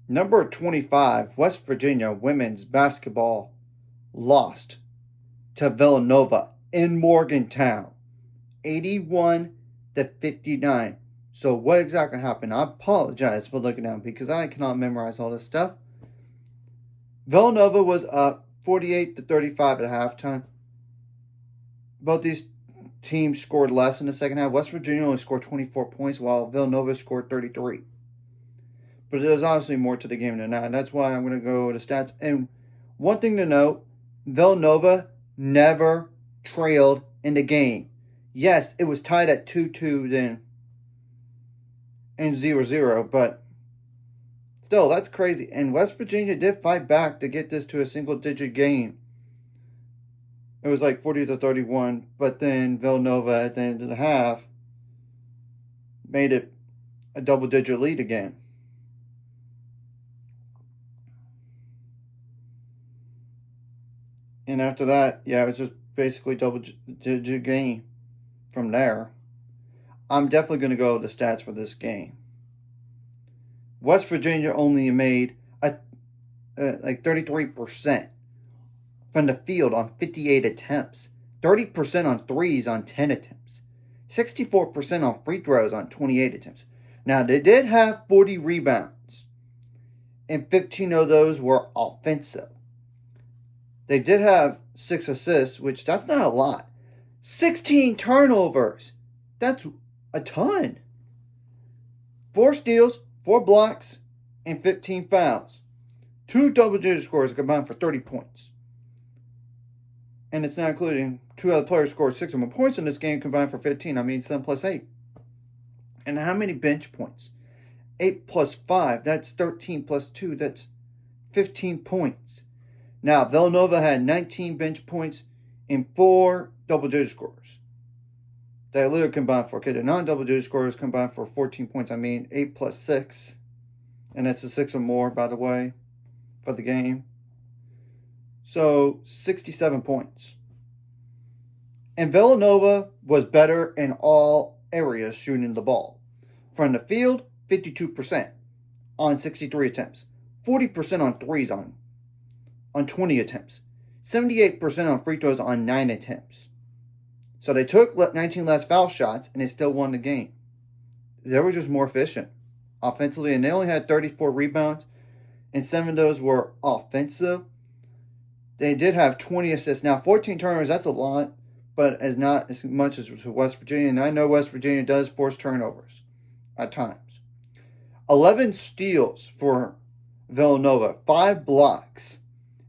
Number 25, West Virginia women's basketball lost to Villanova in Morgantown, 81-59. So what exactly happened? I apologize for looking down because I cannot memorize all this stuff. Villanova was up 48-35 at halftime. Both these teams scored less in the second half. West Virginia only scored 24 points while Villanova scored 33. But there's obviously more to the game than that. And that's why I'm going to go to stats. And one thing to note, Villanova never trailed in the game. Yes, it was tied at 2-2 then and 0-0, but still, that's crazy. And West Virginia did fight back to get this to a single-digit game. It was like 40-31, but then Villanova at the end of the half made it a double-digit lead again. And after that, yeah, it was just basically double-digit game from there. I'm definitely going to go with the stats for this game. West Virginia only made like 33% from the field on 58 attempts, 30% on threes on 10 attempts, 64% on free throws on 28 attempts. Now, they did have 40 rebounds, and 15 of those were offensive. They did have 6 assists, which that's not a lot. 16 turnovers. That's a ton. 4 steals, 4 blocks, and 15 fouls. 2 double-digit scores combined for 30 points. And it's not including 2 other players scored 6 or more points in this game combined for 15. I mean, 7 plus 8. And how many bench points? 8 plus 5, that's 13 plus 2, that's 15 points. Now, Villanova had 19 bench points and 4 double-digit scores. They literally combined for, okay, the non-double-digit scores combined for 14 points. I mean, 8 plus 6. And that's a 6 or more, by the way, for the game. So, 67 points. And Villanova was better in all areas shooting the ball. From the field, 52% on 63 attempts. 40% on threes on 20 attempts. 78% on free throws on 9 attempts. So they took 19 less foul shots, and they still won the game. They were just more efficient offensively, and they only had 34 rebounds, and 7 of those were offensive. They did have 20 assists. Now, 14 turnovers, that's a lot, but as not as much as West Virginia. And I know West Virginia does force turnovers at times. 11 steals for Villanova, 5 blocks,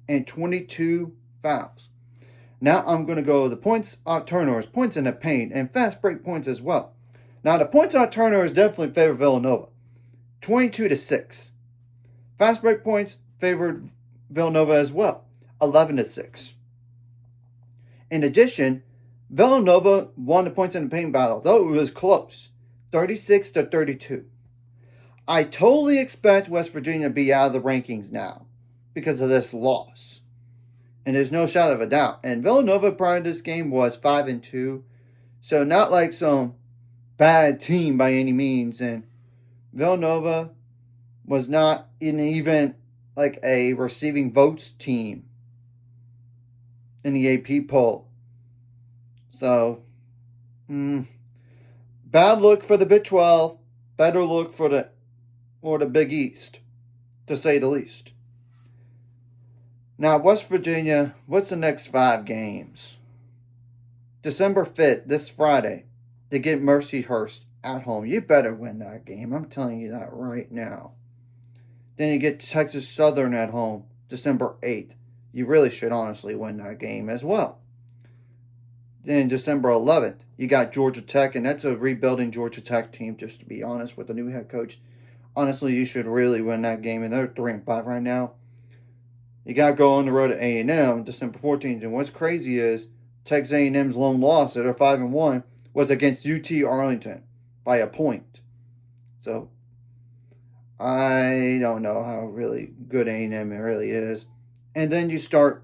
and 22 fouls. Now I'm going to go the points off turnovers, points in the paint, and fast break points as well. Now the points off turnovers definitely favor Villanova, 22-6. Fast break points favored Villanova as well, 11-6. In addition, Villanova won the points in the paint battle, though it was close, 36-32. I totally expect West Virginia to be out of the rankings now because of this loss. And there's no shadow of a doubt. And Villanova prior to this game was 5-2. So not like some bad team by any means. And Villanova was not even like a receiving votes team in the AP poll. So, bad look for the Big 12. Better look for the Big East, to say the least. Now, West Virginia, what's the next 5 games? December 5th, this Friday, they get Mercyhurst at home. You better win that game. I'm telling you that right now. Then you get Texas Southern at home, December 8th. You really should honestly win that game as well. Then December 11th, you got Georgia Tech, and that's a rebuilding Georgia Tech team, just to be honest, with the new head coach. Honestly, you should really win that game, and they're 3-5 right now. You got to go on the road to A&M December 14th. And what's crazy is Texas A&M's lone loss at 5-1 was against UT Arlington by a point. So I don't know how really good A&M really is. And then you start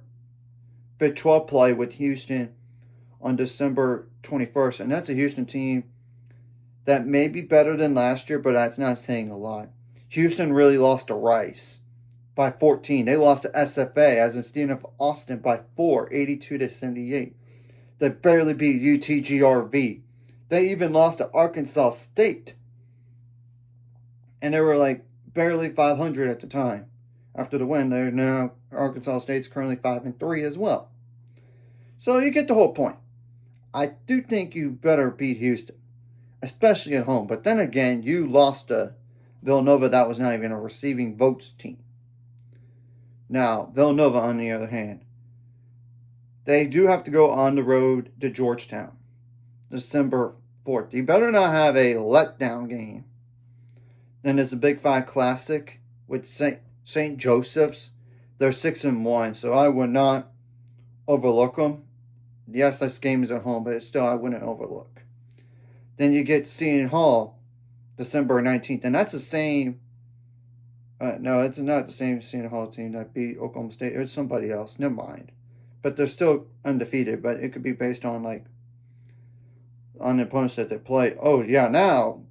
Big 12 play with Houston on December 21st. And that's a Houston team that may be better than last year, but that's not saying a lot. Houston really lost to Rice by 14. They lost to SFA, as in Stephen F. Austin, by 4, 82-78. They barely beat UTGRV. They even lost to Arkansas State. And they were like barely 500 at the time. After the win, they're now Arkansas State's currently 5-3 as well. So you get the whole point. I do think you better beat Houston, especially at home. But then again, you lost to Villanova. That was not even a receiving votes team. Now, Villanova, on the other hand, they do have to go on the road to Georgetown, December 4th. You better not have a letdown game. Then there's the Big 5 Classic with St. Joseph's. They're 6-1, so I would not overlook them. Yes, this game is at home, but still I wouldn't overlook. Then you get Seton Hall, December 19th, and that's the same. No, it's not the same Seton Hall team that beat Oklahoma State. It's somebody else. Never mind. But they're still undefeated, but it could be based on on the opponents that they play. Oh yeah, now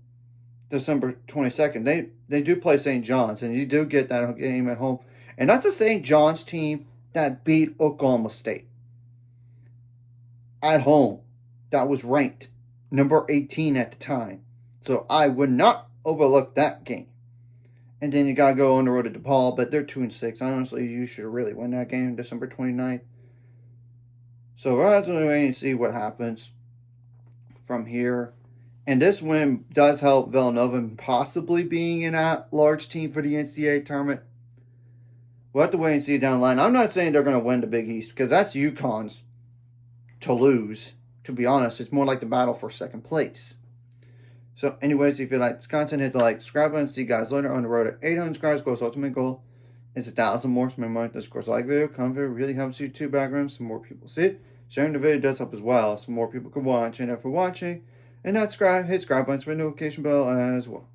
December 22nd, they do play St. John's, and you do get that game at home. And that's a St. John's team that beat Oklahoma State at home. That was ranked number 18 at the time. So I would not overlook that game. And then you got to go on the road to DePaul, but they're 2-6. Honestly, you should really win that game December 29th. So we'll have to wait and see what happens from here. And this win does help Villanova possibly being an at-large team for the NCAA tournament. We'll have to wait and see down the line. I'm not saying they're going to win the Big East, because that's UConn's to lose. To be honest, it's more like the battle for second place. So anyways, if you like this content, hit the like, subscribe button. See you guys later on the road to 800 subscribers. Goal's ultimate goal is 1,000 more. So remember, this course like video, comment video really helps YouTube backgrounds so more people see it. Sharing the video does help as well, so more people can watch. And if you're watching and not subscribe, hit subscribe button for the notification bell as well.